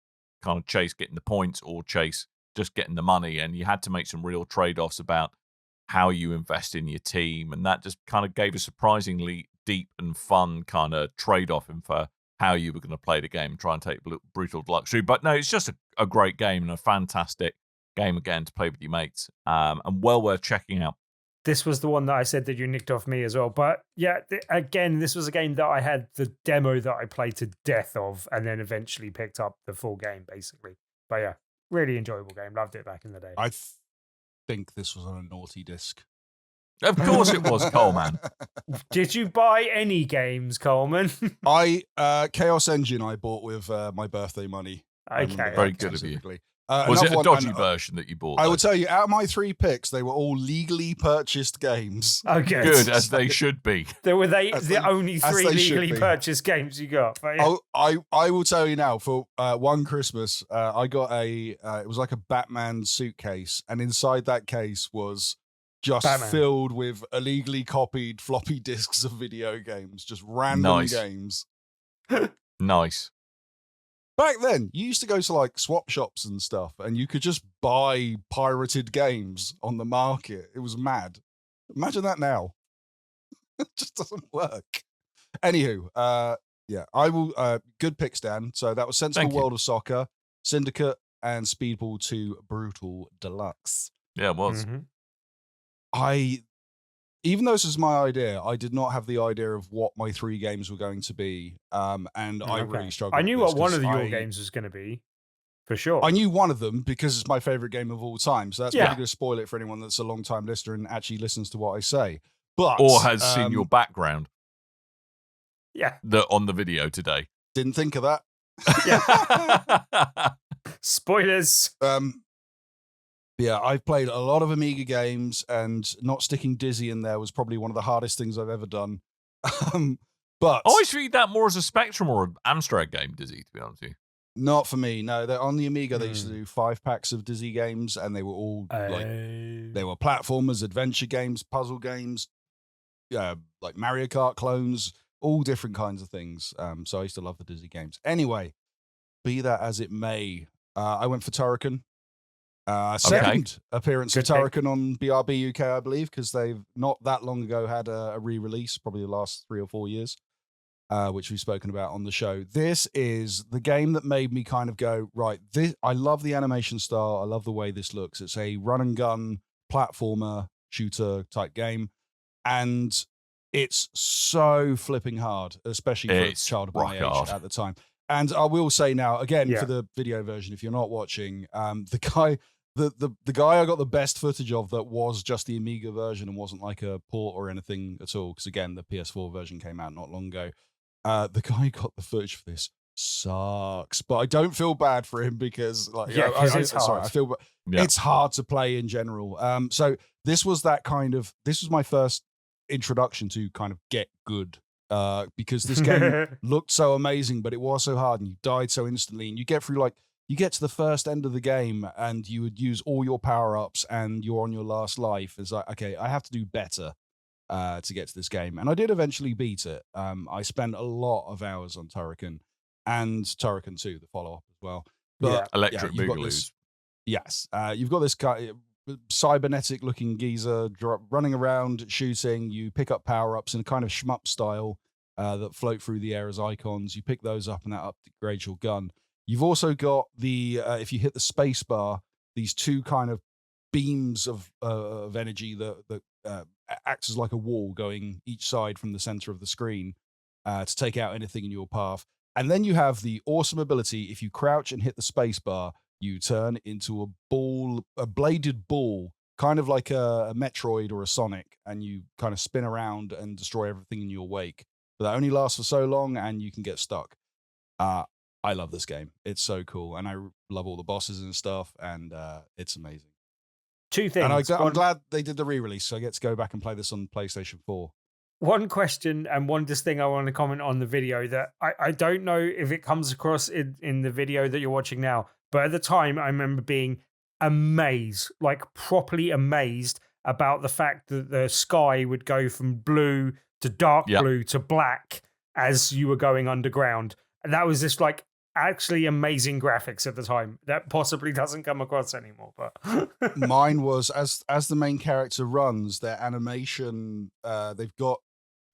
kind of chase getting the points or chase just getting the money, and you had to make some real trade-offs about how you invest in your team, and that just kind of gave a surprisingly deep and fun kind of trade-off for how you were going to play the game and try and take Brutal Deluxe through. But no, it's just a great game and a fantastic game again to play with your mates, and well worth checking out. This was the one that I said that you nicked off me as well. But yeah, again, this was a game that I had the demo that I played to death of, and then eventually picked up the full game, basically. But yeah, really enjoyable game. Loved it back in the day. I think this was on a naughty disc. Of course it was, Coleman. Did you buy any games, Coleman? Chaos Engine I bought with my birthday money. Okay. Very good of you. Was it a dodgy version that you bought? I will tell you, out of my 3 picks, they were all legally purchased games. Okay. Good, as they should be. Were they the only 3 legally purchased games you got? But yeah. I will tell you now, for one Christmas, I got it was like a Batman suitcase, and inside that case was just filled with illegally copied floppy disks of video games, just random games. Nice. Back then, you used to go to like swap shops and stuff, and you could just buy pirated games on the market. It was mad. Imagine that now. It just doesn't work. Anywho, I will. Good picks, Dan. So that was Sensible World of Soccer, Syndicate, and Speedball 2 Brutal Deluxe. Yeah, it was. Mm-hmm. Even though this is my idea, I did not have the idea of what my 3 games were going to be, and I really struggled. I knew with what one of your I games was going to be, for sure. I knew one of them because it's my favorite game of all time. So that's probably going to spoil it for anyone that's a long-time listener and actually listens to what I say. But or has seen your background. Yeah. On the video today. Didn't think of that. Yeah. Spoilers. Yeah, I've played a lot of Amiga games, and not sticking Dizzy in there was probably one of the hardest things I've ever done. But I always read that more as a Spectrum or an Amstrad game, Dizzy, to be honest with you. Not for me. No, on the Amiga, they used to do 5-packs of Dizzy games, and they were all they were platformers, adventure games, puzzle games, like Mario Kart clones, all different kinds of things. So I used to love the Dizzy games. Anyway, be that as it may, I went for Turrican. Second appearance of Turrican on BRB UK, I believe, because they've not that long ago had a re-release, probably the last 3 or 4 years, which we've spoken about on the show. This is the game that made me kind of go, right, I love the animation style. I love the way this looks. It's a run and gun platformer shooter type game, and it's so flipping hard, especially for a child of my age at the time. And I will say now, again, for the video version, if you're not watching, the guy I got the best footage of that was just the Amiga version and wasn't like a port or anything at all, because again, the PS4 version came out not long ago. The guy who got the footage for this sucks, but I don't feel bad for him because, like, it's hard. Sorry, I feel it's hard to play in general. So this was my first introduction to kind of get good. Because this game looked so amazing, but it was so hard, and you died so instantly, and you get through like you get to the first end of the game and you would use all your power-ups and you're on your last life. It's like, okay, I have to do better to get to this game. And I did eventually beat it. I spent a lot of hours on Turrican and Turrican 2, the follow-up as well. But Electric you've got Boogaloo. this, yes, you've got this guy, cybernetic-looking geezer running around shooting. You pick up power-ups in a kind of shmup style that float through the air as icons. You pick those up and that upgrades your gun. You've also got the, if you hit the space bar, these two kind of beams of energy that acts as like a wall going each side from the center of the screen to take out anything in your path. And then you have the awesome ability, if you crouch and hit the space bar, you turn into a bladed ball, kind of like a Metroid or a Sonic, and you kind of spin around and destroy everything in your wake. But that only lasts for so long, and you can get stuck. I love this game. It's so cool, and I love all the bosses and stuff, and it's amazing. Two things. And I'm glad they did the re-release, so I get to go back and play this on PlayStation 4. One question and one just thing I want to comment on the video that I don't know if it comes across in the video that you're watching now, but at the time I remember being amazed, like properly amazed about the fact that the sky would go from blue to dark blue to black as you were going underground. And that was just like actually amazing graphics at the time. That possibly doesn't come across anymore. But mine was as the main character runs, their animation, they've got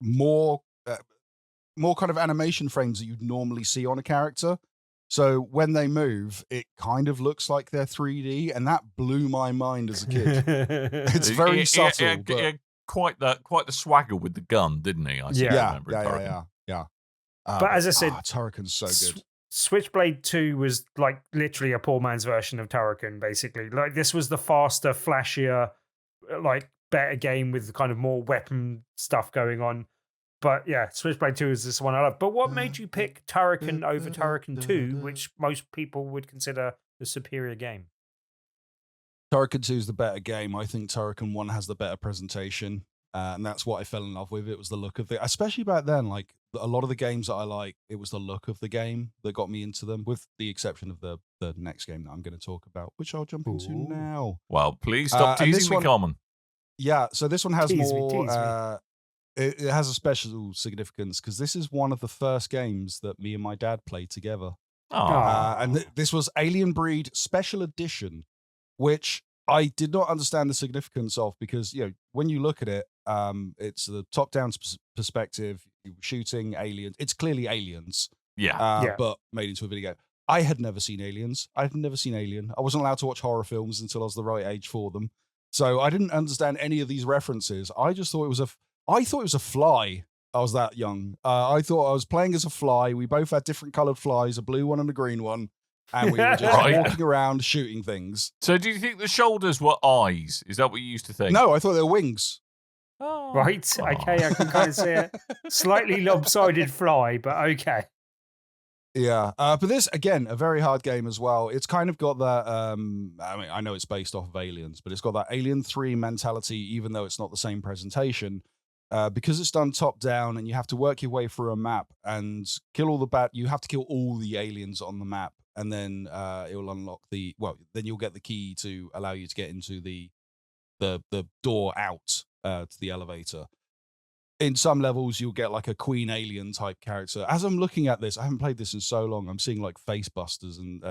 more kind of animation frames that you'd normally see on a character. So when they move, it kind of looks like they're 3D, and that blew my mind as a kid. It's very subtle. But quite the swagger with the gun, didn't he? Yeah. But as I said, Turrican's so good. Switchblade 2 was like literally a poor man's version of Turrican, basically. Like this was the faster, flashier, like better game with kind of more weapon stuff going on. But yeah, Switchblade 2 is this one I love. But what made you pick Turrican over Turrican 2, which most people would consider the superior game? Turrican 2 is the better game. I think Turrican 1 has the better presentation. And that's what I fell in love with. It was the look of it, especially back then. Like a lot of the games that I like, it was the look of the game that got me into them, with the exception of the next game that I'm going to talk about, which I'll jump into now. Well, please stop teasing me, Coleman. Yeah, so this one has Tease more. me. It has a special significance because this is one of the first games that me and my dad played together. And this was Alien Breed Special Edition, which I did not understand the significance of because, when you look at it, it's the top-down perspective, shooting aliens. It's clearly aliens, but made into a video game. I had never seen aliens. I had never seen Alien. I wasn't allowed to watch horror films until I was the right age for them. So I didn't understand any of these references. I just thought it was a fly. I was that young. I thought I was playing as a fly. We both had different colored flies, a blue one and a green one. And we were just walking around shooting things. So do you think the shoulders were eyes? Is that what you used to think? No, I thought they were wings. Oh. Right. Okay, I can kind of see it. Slightly lopsided fly, but okay. Yeah. But this, again, a very hard game as well. It's kind of got that, I know it's based off of Aliens, but it's got that Alien 3 mentality, even though it's not the same presentation. Because it's done top down and you have to work your way through a map and kill all the you have to kill all the aliens on the map, and then it will unlock then you'll get the key to allow you to get into the door out to the elevator. In some levels, you'll get like a Queen Alien type character. As I'm looking at this, I haven't played this in so long. I'm seeing like face busters and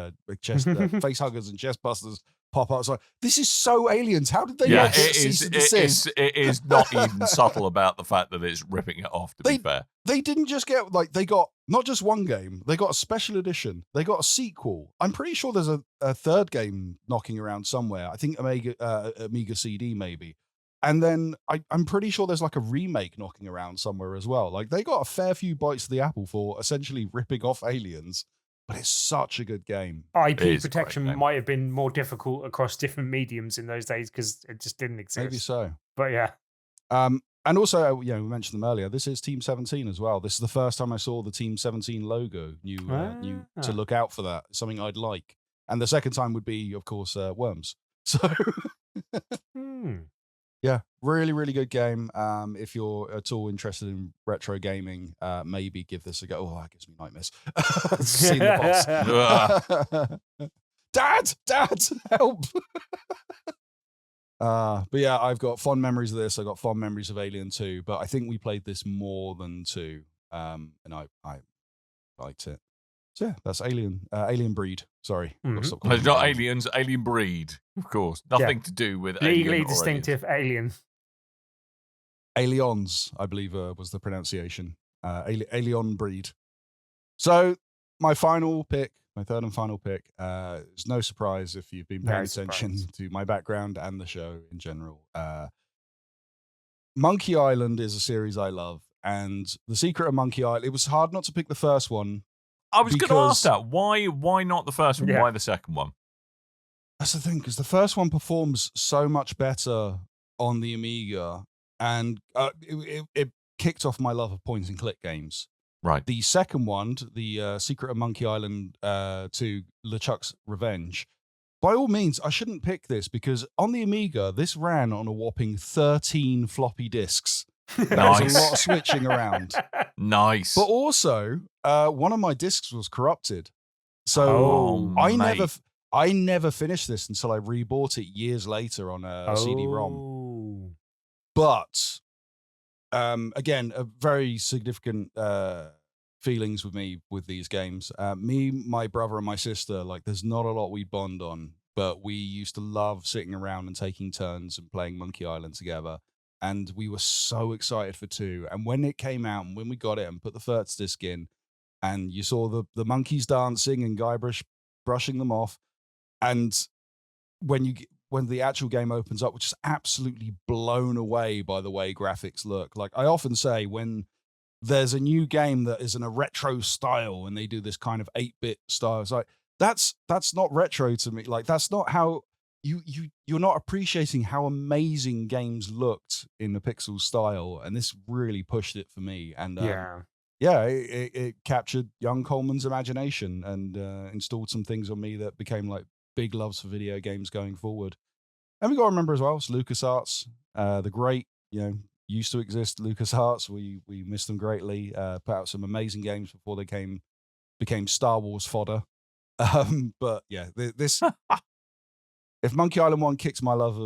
face huggers and chest busters pop up. It's like, this is so Aliens. How did they not cease and desist? It is not even subtle about the fact that it's ripping it off, to be fair. They didn't just get, they got not just one game. They got a special edition. They got a sequel. I'm pretty sure there's a third game knocking around somewhere. I think Amiga CD maybe. And then I'm pretty sure there's like a remake knocking around somewhere as well. Like they got a fair few bites of the apple for essentially ripping off Aliens, but it's such a good game. IP protection might have been more difficult across different mediums in those days because it just didn't exist. Maybe so. But yeah. And also, we mentioned them earlier. This is Team 17 as well. This is the first time I saw the Team 17 logo. Knew to look out for that. Something I'd like. And the second time would be, of course, Worms. So, yeah, Really, really good game. If you're at all interested in retro gaming, maybe give this a go. Oh, that gives me nightmares. Seeing the boss. Dad, help! But yeah, I've got fond memories of this. I got fond memories of Alien 2, but I think we played this more than 2, and I liked it. So yeah, that's Alien Breed. Sorry, Mhm. Well, it's not aliens, alien breed, of course. Nothing to do with Legally alien or distinctive alien. Aliens, I believe, was the pronunciation. Alien Breed. So my final pick, my third and final pick, is no surprise if you've been paying attention to my background and the show in general. Monkey Island is a series I love, and The Secret of Monkey Island. It was hard not to pick the first one. I was going to ask that. Why not the first one? Yeah. Why the second one? That's the thing, because the first one performs so much better on the Amiga, and it kicked off my love of point and click games. Right. The second one, the Secret of Monkey Island 2, LeChuck's Revenge. By all means, I shouldn't pick this because on the Amiga, this ran on a whopping 13 floppy disks. There was a lot of switching around. Nice. But also, one of my discs was corrupted. So I never finished this until I rebought it years later on a CD-ROM. But again, a very significant feelings with me with these games. Me, my brother, and my sister, like, there's not a lot we bond on, but we used to love sitting around and taking turns and playing Monkey Island together. And we were so excited for 2. And when it came out and when we got it and put the first disc in, and you saw the monkeys dancing and Guybrush brushing them off, and when the actual game opens up, we're just absolutely blown away by the way graphics look. Like I often say, when there's a new game that is in a retro style and they do this kind of 8-bit style, it's like, that's not retro to me. Like, that's not how you're not appreciating how amazing games looked in the pixel style. And this really pushed it for me. And it captured young Coleman's imagination and installed some things on me that became like big loves for video games going forward. And we got to remember as well, it's LucasArts, the great, used to exist LucasArts. We miss them greatly. Put out some amazing games before they became Star Wars fodder. But yeah, this if Monkey Island 1 kicked off my love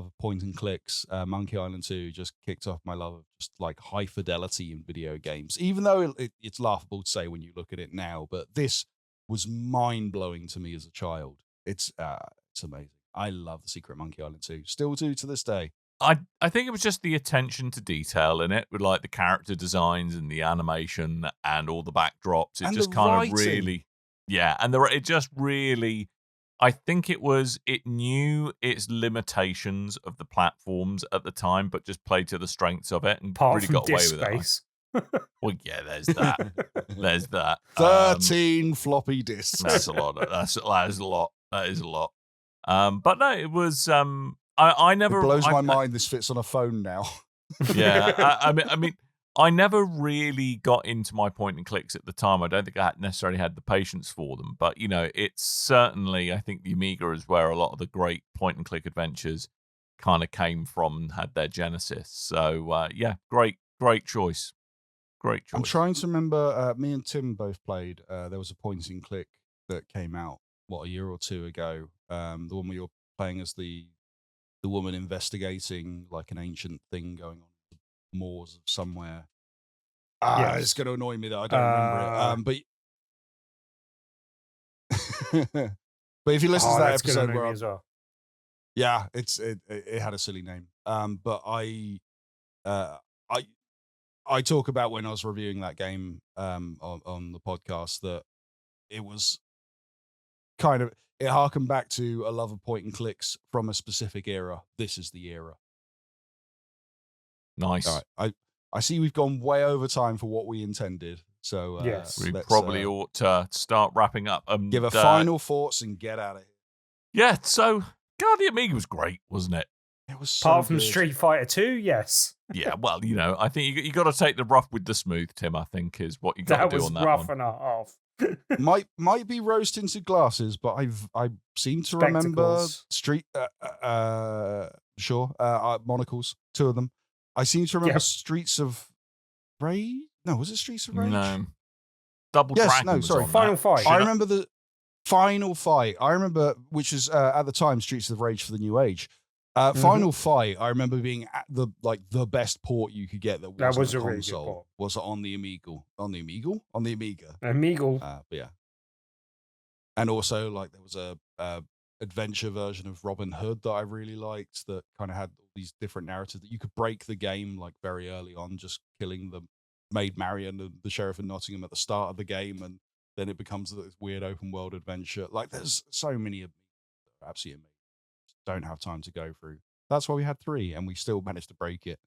of point and clicks, Monkey Island 2 just kicked off my love of just like high fidelity in video games. Even though it's laughable to say when you look at it now, but this was mind blowing to me as a child. It's amazing. I love The Secret Monkey Island 2. Still do to this day. I think it was just the attention to detail in it, with like the character designs and the animation and all the backdrops. It and just kind of really, it just really. I think it knew its limitations of the platforms at the time, but just played to the strengths of it and really got away with it. Well, yeah, there's that. There's that. 13 floppy disks. That's a lot. That is a lot. That is a lot. But no, it was. I never. It blows my mind. This fits on a phone now. Yeah, I mean, I never really got into my point and clicks at the time. I don't think I necessarily had the patience for them. But it's certainly. I think the Amiga is where a lot of the great point and click adventures kind of came from and had their genesis. So great choice. Great choice. I'm trying to remember. Me and Tim both played. There was a point and click that came out a year or two ago. The one where you're playing as the woman investigating like an ancient thing going on in the moors of somewhere. It's going to annoy me that I don't remember it. But if you listen to that episode where it had a silly name. But I talk about when I was reviewing that game on the podcast that it was kind of, it harkened back to a love of point and clicks from a specific era. This is the era. Nice. All right. I see we've gone way over time for what we intended. So yes, we probably ought to start wrapping up. Give a final thoughts and get out of here. Yeah. So, God, the Amiga was great, wasn't it? It was so apart from good. Street Fighter 2, yes. Yeah, well, I think you got to take the rough with the smooth, Tim. I think is what you got to do on that one. That was rough and a half. might be rose tinted glasses, but I seem to remember sure. Monocles, 2 of them. I seem to remember Yep. Streets of Rage. No, was it Streets of Rage? No. Double Yes, Dragon no, was sorry. on Final that. Fight. I remember the Final Fight. I remember, which was at the time Streets of Rage for the new age. Final Fight. I remember being at the best port you could get that was a a really good console. port. Was on the Amiga. On the Amiga. Amiga. But yeah. And also, like, there was a adventure version of Robin Hood that I really liked that kind of had all these different narratives that you could break the game like very early on, just killing the Maid Marian and the Sheriff of Nottingham at the start of the game, and then it becomes this weird open world adventure. Like, there's so many of them, absolutely amazing. Don't have time to go through. That's why we had 3, and we still managed to break it.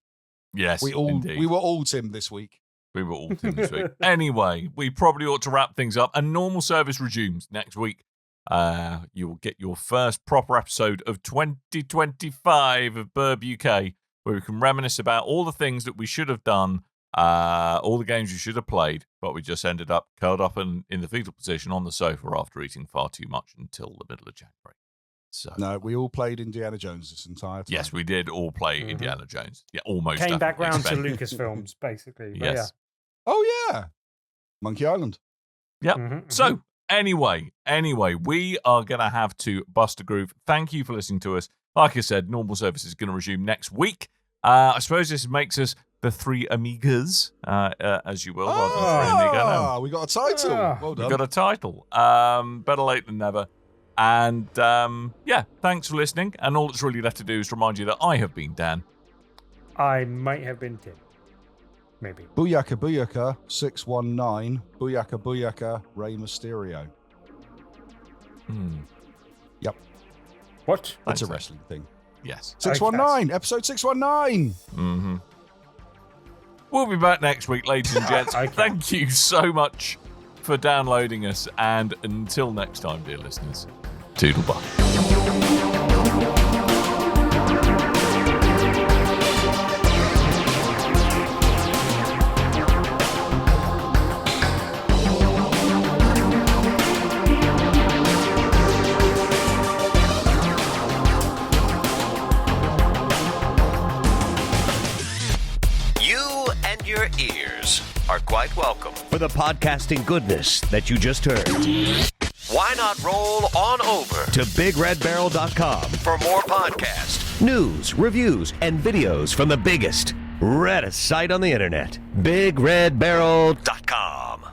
Yes, We indeed. were all Tim this week. We were all in this week. Anyway, we probably ought to wrap things up, and normal service resumes next week. You will get your first proper episode of 2025 of BRB UK, where we can reminisce about all the things that we should have done, all the games you should have played, but we just ended up curled up in the fetal position on the sofa after eating far too much until the middle of January. So No, we all played Indiana Jones this entire time. yes, we did all play Indiana Jones. Yeah, almost. Came back round to definitely. Lucasfilms, basically. But Yes. Oh yeah, Monkey Island. Yep. yeah. So anyway, we are going to have to bust a groove. Thank you for listening to us. Like I said, normal service is going to resume next week. I suppose this makes us the 3 Amigas, as you will, rather than 3 Amiga. No, We got a title. Well done. we got a title. Better late than never. And yeah, thanks for listening. And all that's really left to do is remind you that I have been Dan. I might have been Tim. Maybe. Booyaka Booyaka 619. Booyaka Booyaka Rey Mysterio. Yep. What? That's a Thanks, wrestling thing. Yes. 619. Episode 619. Mm-hmm. We'll be back next week, ladies and gents. Okay. Thank you so much for downloading us. And until next time, dear listeners, toodle bye. You and your ears are quite welcome for the podcasting goodness that you just heard. Why not roll on over to BigRedBarrel.com for more podcasts, news, reviews, and videos from the biggest, reddest site on the internet, BigRedBarrel.com.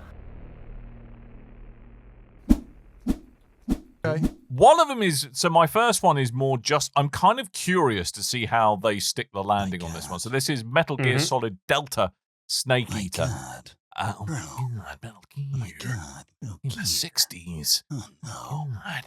Okay. One of them is, so my first one is more just, I'm kind of curious to see how they stick the landing on this one. So this is Metal Gear Solid Delta Snake Eater. God. Oh my God, Metal Gear. God. In the 60s. Oh, no. God.